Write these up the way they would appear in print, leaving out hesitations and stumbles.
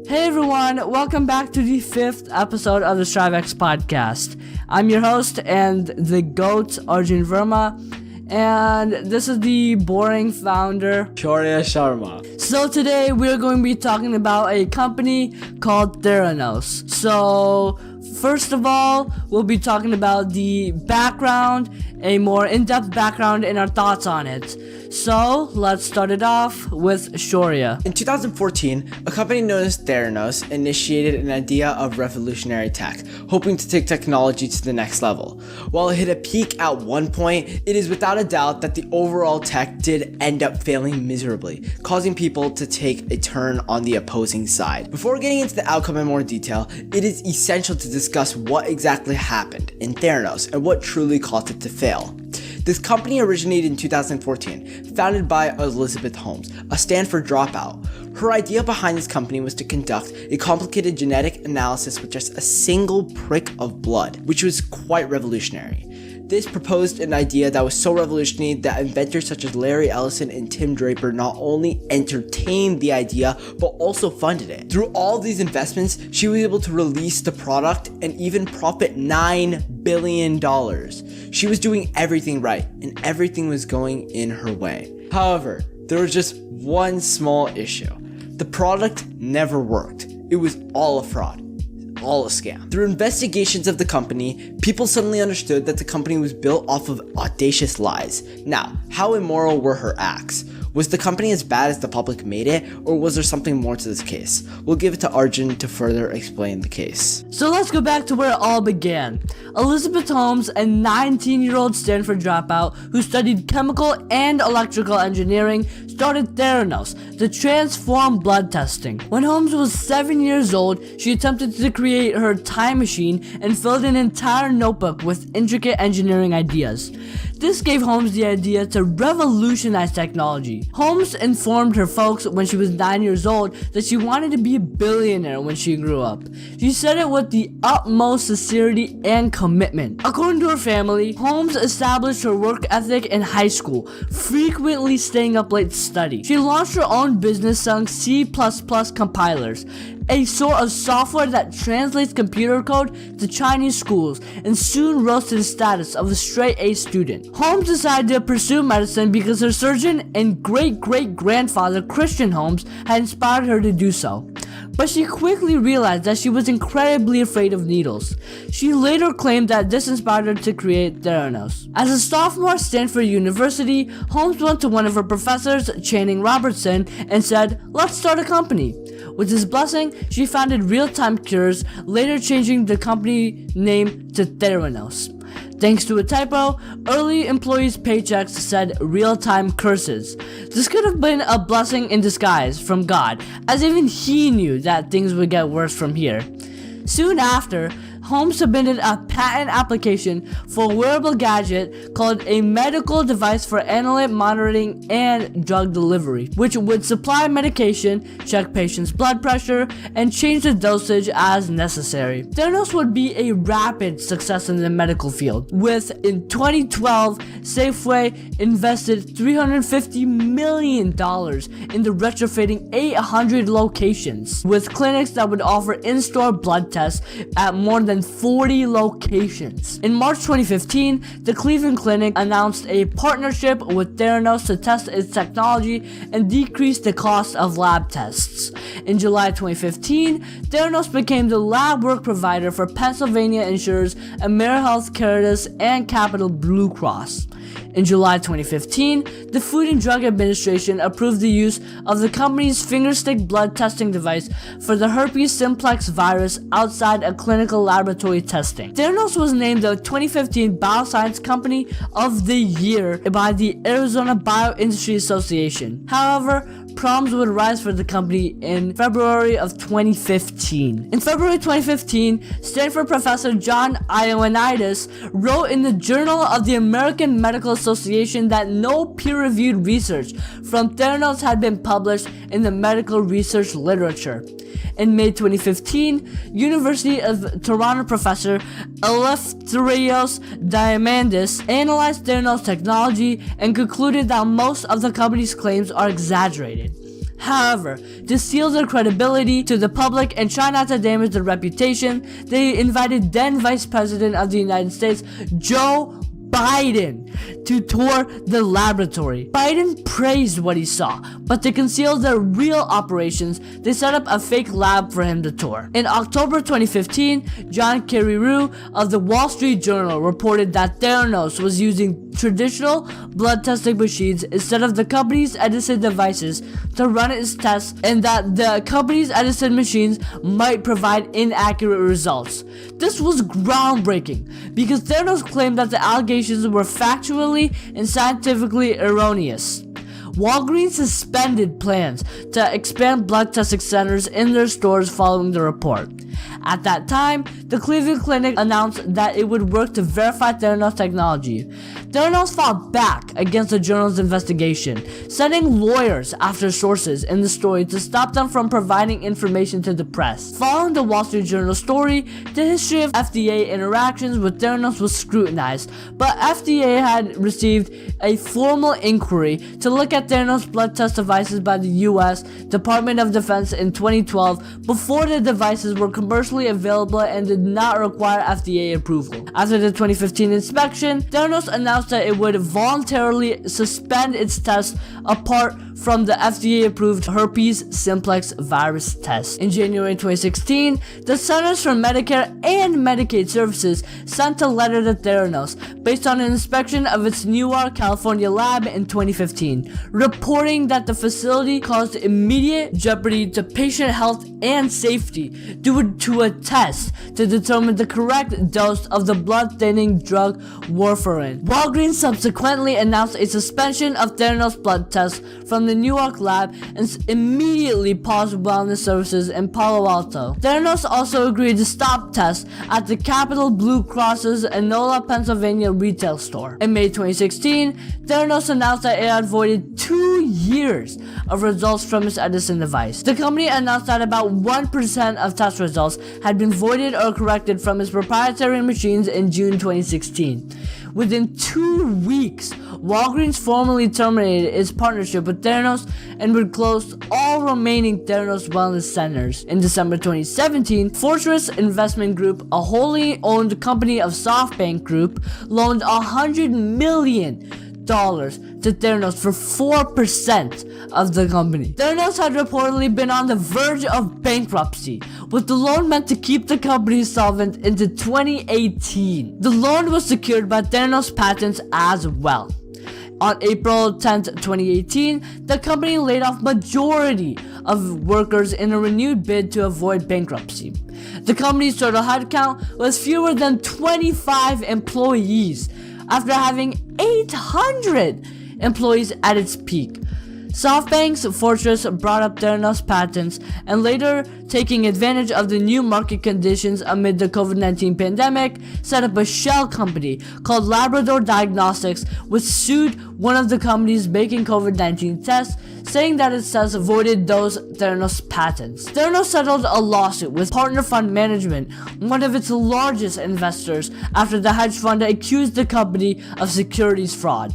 Hey everyone, welcome back to the 5th episode of the StriveX Podcast. I'm your host and the GOAT, Arjun Verma, and this is the boring founder, Shaurya Sharma. So today we're going to be talking about a company called Theranos. So first of all, we'll be talking about the background, a more in-depth background and our thoughts on it. So, let's start it off with Shaurya. In 2014, a company known as Theranos initiated an idea of revolutionary tech, hoping to take technology to the next level. While it hit a peak at one point, it is without a doubt that the overall tech did end up failing miserably, causing people to take a turn on the opposing side. Before getting into the outcome in more detail, it is essential to discuss what exactly happened in Theranos and what truly caused it to fail. This company originated in 2014, founded by Elizabeth Holmes, a Stanford dropout. Her idea behind this company was to conduct a complicated genetic analysis with just a single prick of blood, which was quite revolutionary. This proposed an idea that was so revolutionary that inventors such as Larry Ellison and Tim Draper not only entertained the idea, but also funded it. Through all these investments, she was able to release the product and even profit $9 billion. She was doing everything right, and everything was going in her way. However, there was just one small issue. The product never worked. It was all a fraud. All a scam. Through investigations of the company, people suddenly understood that the company was built off of audacious lies. Now, how immoral were her acts? Was the company as bad as the public made it, or was there something more to this case? We'll give it to Arjun to further explain the case. So let's go back to where it all began. Elizabeth Holmes, a 19-year-old Stanford dropout who studied chemical and electrical engineering, started Theranos to transform blood testing. When Holmes was 7 years old, she attempted to create her time machine and filled an entire notebook with intricate engineering ideas. This gave Holmes the idea to revolutionize technology. Holmes informed her folks when she was 9 years old that she wanted to be a billionaire when she grew up. She said it with the utmost sincerity and commitment. According to her family, Holmes established her work ethic in high school, frequently staying up late to study. She launched her own business selling C++ compilers, a sort of software that translates computer code to Chinese schools, and soon rose to the status of a straight-A student. Holmes decided to pursue medicine because her surgeon and great-great-grandfather Christian Holmes had inspired her to do so. But she quickly realized that she was incredibly afraid of needles. She later claimed that this inspired her to create Theranos. As a sophomore at Stanford University, Holmes went to one of her professors, Channing Robertson, and said, "Let's start a company." With his blessing, she founded Real-Time Cures, later changing the company name to Theranos. Thanks to a typo, early employees' paychecks said real-time curses. This could have been a blessing in disguise from God, as even he knew that things would get worse from here. Soon after, Holmes submitted a patent application for a wearable gadget called a medical device for analytic monitoring and drug delivery, which would supply medication, check patients' blood pressure, and change the dosage as necessary. Theranos would be a rapid success in the medical field, with, in 2012, Safeway invested $350 million in the retrofitting 800 locations, with clinics that would offer in-store blood tests at more than 40 locations. In March 2015, the Cleveland Clinic announced a partnership with Theranos to test its technology and decrease the cost of lab tests. In July 2015, Theranos became the lab work provider for Pennsylvania insurers AmeriHealth, Caritas, and Capital Blue Cross. In July 2015, the Food and Drug Administration approved the use of the company's fingerstick blood testing device for the herpes simplex virus outside of clinical laboratory testing. Theranos was named the 2015 Bioscience Company of the Year by the Arizona Bioindustry Association. However, problems would arise for the company in February of 2015. In February 2015, Stanford professor John Ioannidis wrote in the Journal of the American Medical Association that no peer-reviewed research from Theranos had been published in the medical research literature. In May 2015, University of Toronto professor Eleftherios Diamandis analyzed Theranos technology and concluded that most of the company's claims are exaggerated. However, to seal their credibility to the public and try not to damage their reputation, they invited then Vice President of the United States, Joe Biden, to tour the laboratory. Biden praised what he saw, but to conceal their real operations, they set up a fake lab for him to tour. In October 2015, John Carreyrou of the Wall Street Journal reported that Theranos was using traditional blood testing machines instead of the company's Edison devices to run its tests, and that the company's Edison machines might provide inaccurate results. This was groundbreaking because Theranos claimed that the allegations were factually and scientifically erroneous. Walgreens suspended plans to expand blood testing centers in their stores following the report. At that time, the Cleveland Clinic announced that it would work to verify Theranos technology. Theranos fought back against the journal's investigation, sending lawyers after sources in the story to stop them from providing information to the press. Following the Wall Street Journal story, the history of FDA interactions with Theranos was scrutinized, but FDA had received a formal inquiry to look at Theranos blood test devices by the US Department of Defense in 2012 before the devices were commercially available and did not require FDA approval. After the 2015 inspection, Theranos announced that it would voluntarily suspend its tests apart from the FDA-approved herpes simplex virus test. In January 2016, the Centers for Medicare and Medicaid Services sent a letter to Theranos based on an inspection of its Newark, California lab in 2015, reporting that the facility caused immediate jeopardy to patient health and safety due to a test to determine the correct dose of the blood-thinning drug warfarin. Walgreens subsequently announced a suspension of Theranos blood tests from the Newark lab and immediately paused wellness services in Palo Alto. Theranos also agreed to stop tests at the Capital Blue Cross's Enola, Pennsylvania retail store. In May 2016, Theranos announced that it had voided 2 years of results from its Edison device. The company announced that about 1% of test results had been voided or corrected from its proprietary machines in June 2016. Within 2 weeks, Walgreens formally terminated its partnership with Theranos and would close all remaining Theranos wellness centers. In December 2017, Fortress Investment Group, a wholly owned company of SoftBank Group, loaned $100 million to Theranos for 4% of the company. Theranos had reportedly been on the verge of bankruptcy, with the loan meant to keep the company solvent into 2018. The loan was secured by Theranos patents as well. On April 10, 2018, the company laid off majority of workers in a renewed bid to avoid bankruptcy. The company's total headcount was fewer than 25 employees, after having 800 employees at its peak. SoftBank's Fortress brought up Theranos patents, and later, taking advantage of the new market conditions amid the COVID-19 pandemic, set up a shell company called Labrador Diagnostics, which sued one of the companies making COVID-19 tests, saying that its tests voided those Theranos patents. Theranos settled a lawsuit with Partner Fund Management, one of its largest investors, after the hedge fund accused the company of securities fraud.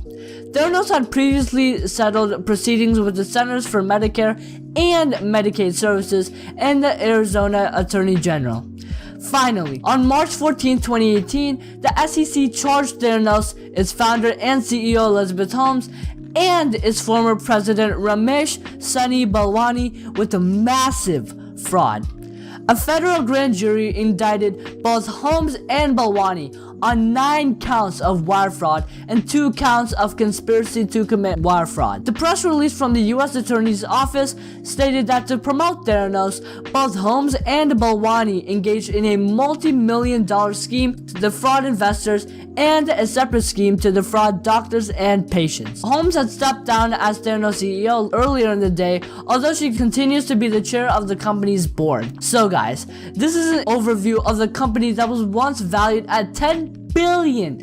Theranos had previously settled proceedings with the Centers for Medicare and Medicaid Services and the Arizona Attorney General. Finally, on March 14, 2018, the SEC charged Theranos, its founder and CEO Elizabeth Holmes, and its former president Ramesh Sunny Balwani with a massive fraud. A federal grand jury indicted both Holmes and Balwani on 9 counts of wire fraud and 2 counts of conspiracy to commit wire fraud. The press release from the U.S. Attorney's Office stated that to promote Theranos, both Holmes and Balwani engaged in a multi-million-dollar scheme to defraud investors and a separate scheme to defraud doctors and patients. Holmes had stepped down as Theranos CEO earlier in the day, although she continues to be the chair of the company's board. So guys, this is an overview of the company that was once valued at $10 billion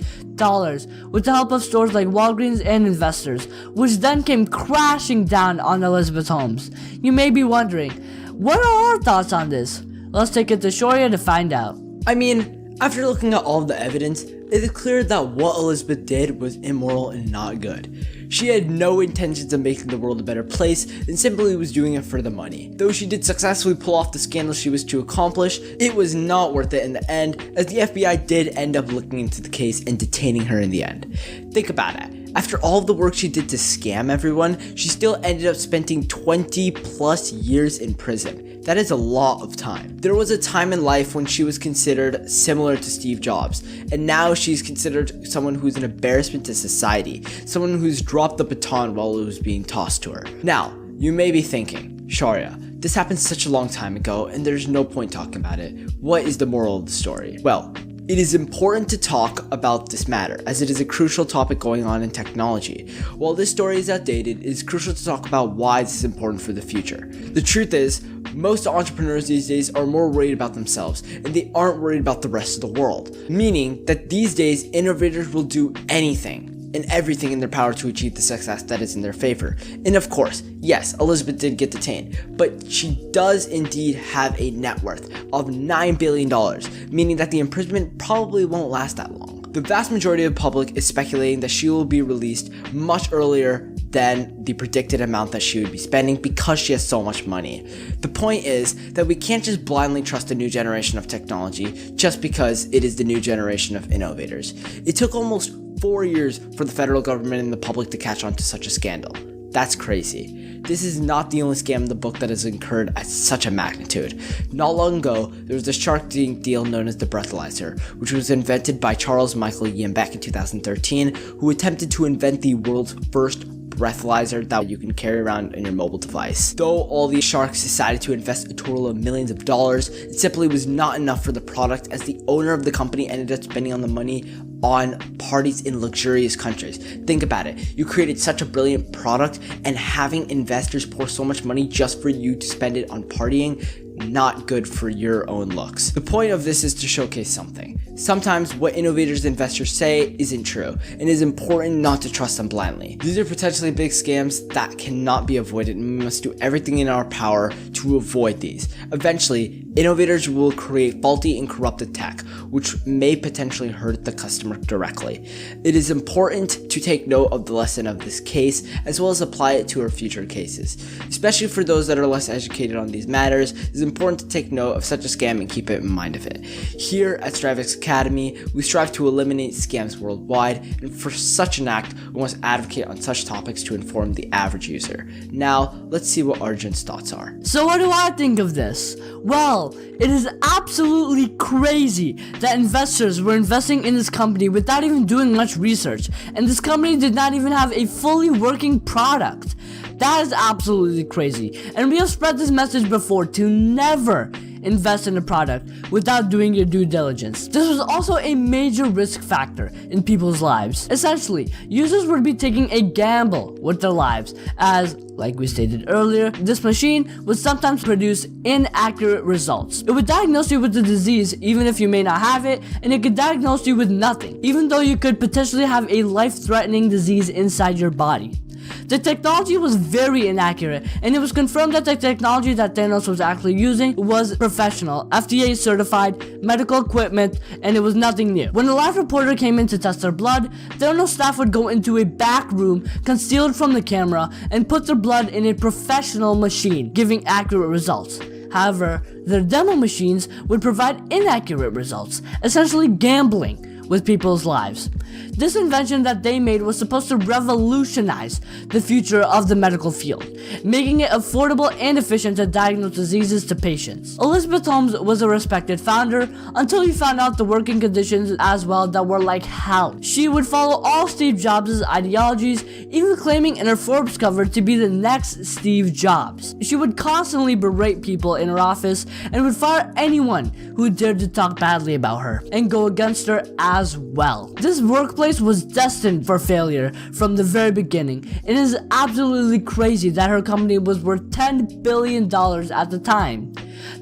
with the help of stores like Walgreens and investors, which then came crashing down on Elizabeth Holmes. You may be wondering, what are our thoughts on this? Let's take it to Shaurya to find out. I mean, after looking at all of the evidence, it is clear that what Elizabeth did was immoral and not good. She had no intentions of making the world a better place and simply was doing it for the money. Though she did successfully pull off the scandal she was to accomplish, it was not worth it in the end, as the FBI did end up looking into the case and detaining her in the end. Think about it. After all of the work she did to scam everyone, she still ended up spending 20 plus years in prison. That is a lot of time. There was a time in life when she was considered similar to Steve Jobs, and now she's considered someone who's an embarrassment to society, someone who's dropped the baton while it was being tossed to her. Now, you may be thinking, Shaurya, this happened such a long time ago and there's no point talking about it. What is the moral of the story? Well, it is important to talk about this matter, as it is a crucial topic going on in technology. While this story is outdated, it is crucial to talk about why this is important for the future. The truth is, most entrepreneurs these days are more worried about themselves, and they aren't worried about the rest of the world. Meaning that these days, innovators will do anything and everything in their power to achieve the success that is in their favor. And of course, yes, Elizabeth did get detained, but she does indeed have a net worth of $9 billion, meaning that the imprisonment probably won't last that long. The vast majority of the public is speculating that she will be released much earlier than the predicted amount that she would be spending because she has so much money. The point is that we can't just blindly trust a new generation of technology just because it is the new generation of innovators. It took almost 4 years for the federal government and the public to catch on to such a scandal. That's crazy. This is not the only scam in the book that has occurred at such a magnitude. Not long ago, there was a Shark Tank deal known as the breathalyzer, which was invented by Charles Michael Yim back in 2013, who attempted to invent the world's first breathalyzer that you can carry around in your mobile device. Though all these sharks decided to invest a total of millions of dollars, it simply was not enough for the product, as the owner of the company ended up spending on the money on parties in luxurious countries. Think about it. You created such a brilliant product, and having investors pour so much money just for you to spend it on partying, not good for your own looks. The point of this is to showcase something. Sometimes what innovators and investors say isn't true, and it is important not to trust them blindly. These are potentially big scams that cannot be avoided, and we must do everything in our power to avoid these. Eventually, innovators will create faulty and corrupted tech, which may potentially hurt the customer directly. It is important to take note of the lesson of this case, as well as apply it to our future cases. Especially for those that are less educated on these matters, it is important to take note of such a scam and keep it in mind of it. Here at StriveX Academy, we strive to eliminate scams worldwide, and for such an act, we must advocate on such topics to inform the average user. Now, let's see what Arjun's thoughts are. So what do I think of this? Well, it is absolutely crazy that investors were investing in this company without even doing much research, and this company did not even have a fully working product. That is absolutely crazy, and we have spread this message before to never invest in a product without doing your due diligence. This was also a major risk factor in people's lives. Essentially, users would be taking a gamble with their lives, as, like we stated earlier, this machine would sometimes produce inaccurate results. It would diagnose you with the disease even if you may not have it, and it could diagnose you with nothing, even though you could potentially have a life-threatening disease inside your body. The technology was very inaccurate, and it was confirmed that the technology that Theranos was actually using was professional, FDA certified, medical equipment, and it was nothing new. When a live reporter came in to test their blood, Theranos staff would go into a back room concealed from the camera and put their blood in a professional machine, giving accurate results. However, their demo machines would provide inaccurate results, essentially gambling with people's lives. This invention that they made was supposed to revolutionize the future of the medical field, making it affordable and efficient to diagnose diseases to patients. Elizabeth Holmes was a respected founder until you found out the working conditions as well that were like hell. She would follow all Steve Jobs' ideologies, even claiming in her Forbes cover to be the next Steve Jobs. She would constantly berate people in her office and would fire anyone who dared to talk badly about her and go against her as well. This workplace was destined for failure from the very beginning. It is absolutely crazy that her company was worth $10 billion at the time.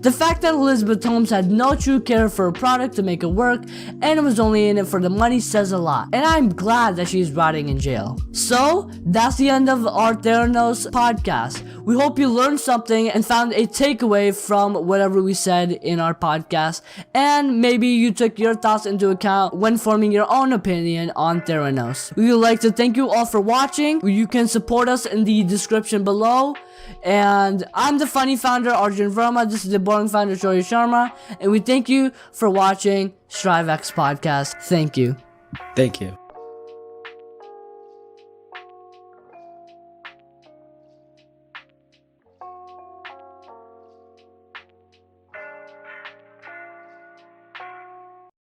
The fact that Elizabeth Holmes had no true care for her product to make it work and was only in it for the money says a lot, and I'm glad that she's rotting in jail. So, that's the end of our Theranos podcast. We hope you learned something and found a takeaway from whatever we said in our podcast, and maybe you took your thoughts into account when forming your own opinion on Theranos. We would like to thank you all for watching. You can support us in the description below. And I'm the funny founder, Arjun Verma. This is the boring founder, Shaurya Sharma. And we thank you for watching StriveX Podcast. Thank you. Thank you.